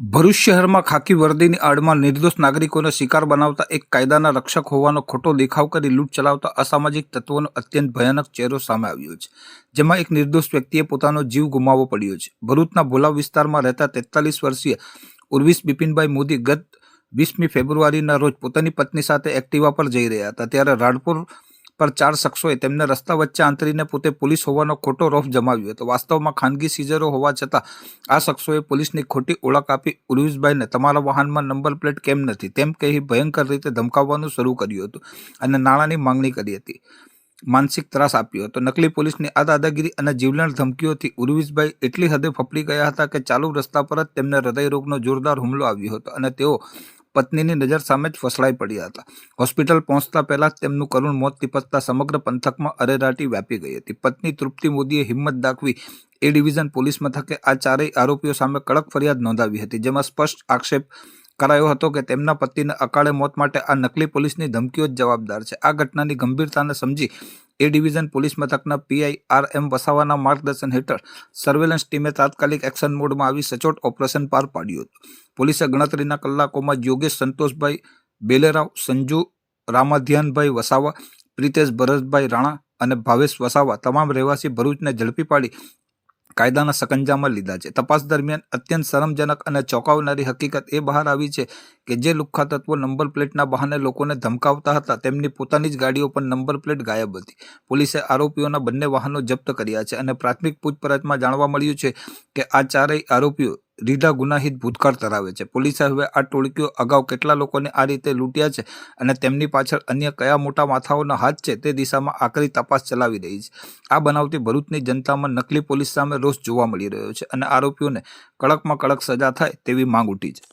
ભરૂચ શહેરમાં ખાકી વર્દીની આડમાં નિર્દોષ નાગરિકોને શિકાર બનાવતા એક કાયદાના રક્ષક હોવાનો ખોટો દેખાવ કરી લૂંટ ચલાવતા અસામાજિક તત્વોનો અત્યંત ભયાનક ચહેરો સામે આવ્યો છે, જેમાં એક નિર્દોષ વ્યક્તિએ પોતાનો જીવ ગુમાવવો પડ્યો છે। ભરૂચના ભોલાવ વિસ્તારમાં રહેતા 43 વર્ષીય ઉર્વિશ બિપિનભાઈ મોદી ગત 20મી ફેબ્રુઆરીના રોજ પોતાની પત્ની સાથે એક્ટિવા પર જઈ રહ્યા હતા, ત્યારે રાણપુર પર 4 શખ્સોએ તેમને રસ્તા વચ્ચે આંતરીને પોતે પોલીસ હોવાનો ખોટો રોફ જમાવ્યો હતો। વાસ્તવમાં ખાનગી સીઝરો હોવા છતાં આ શખ્સોએ પોલીસની ખોટી ઓળખ આપી ઉર્વિશભાઈને તમારા વાહનમાં નંબર પ્લેટ કેમ નથી તેમ કહી ભયંકર રીતે ધમકાવવાનું શરૂ કર્યું હતું અને નાણાંની માંગણી કરી હતી, માનસિક ત્રાસ આપ્યો હતો। નકલી પોલીસની આ દાદાગીરી અને જીવલેણ ધમકીઓથી ઉર્વિશભાઈ એટલી હદે ફફડી ગયા હતા કે ચાલુ રસ્તા પર જ તેમને હૃદયરોગનો જોરદાર હુમલો આવ્યો હતો અને તેઓ પત્નીની નજર સામે જ ફસલાઈ પડ્યા હતા। હોસ્પિટલ પહોંચતા પહેલા જ તેમનું કરુણ મોત નિપજતા સમગ્ર પંથકમાં અરેરાટી વ્યાપી ગઈ હતી। પત્ની તૃપ્તિ મોદીએ હિંમત દાખવી એ ડિવિઝન પોલીસ મથકે આ ચારેય આરોપીઓ સામે કડક ફરિયાદ નોંધાવી હતી, જેમાં સ્પષ્ટ આક્ષેપ કરાયો હતો કે તેમના પતિના અકાળે મોત માટે આ નકલી પોલીસની ધમકીઓ જ જવાબદાર છે। આ ઘટનાની ગંભીરતાને સમજી એ ડિવિઝન પોલીસ મથકના પીઆઈ આર.એમ. વસાવાના માર્ગદર્શન હેઠળ સર્વેલન્સ ટીમે તાત્કાલિક એક્શન મોડમાં આવી સચોટ ઓપરેશન પાર પાડ્યું હતું। પોલીસે ગણતરીના કલાકોમાં યોગેશ સંતોષભાઈ બેલેરાવ, સંજુ રામાધ્યાનભાઈ વસાવા, પ્રિતેશ ભરતભાઈ રાણા અને ભાવેશ વસાવા તમામ રહેવાસી ભરૂચને ઝડપી પાડી કાયદાના સકંજામાં લીધા છે। તપાસ દરમિયાન અત્યંત શરમજનક અને ચોંકાવનારી હકીકત એ બહાર આવી છે કે જે લુખ્ખા તત્વો નંબર પ્લેટના બહાને લોકોને ધમકાવતા હતા તેમની પોતાની જ ગાડીઓ પર નંબર પ્લેટ ગાયબ હતી। પોલીસે આરોપીઓના બંને વાહનો જપ્ત કર્યા છે અને પ્રાથમિક પૂછપરછમાં જાણવા મળ્યું છે કે આ ચારેય આરોપીઓ રીઢા ગુનાહિત ભૂતકાળ ધરાવે છે। પોલીસે હવે આ ટોળકીઓ અગાઉ કેટલા લોકોને આ રીતે લૂંટ્યા છે અને તેમની પાછળ અન્ય કયા મોટા માથાઓના હાથ છે તે દિશામાં આકરી તપાસ ચલાવી રહી છે। આ બનાવથી ભરૂચની જનતામાં નકલી પોલીસ સામે રોષ જોવા મળી રહ્યો છે અને આરોપીઓને કડકમાં કડક સજા થાય તેવી માંગ ઉઠી છે।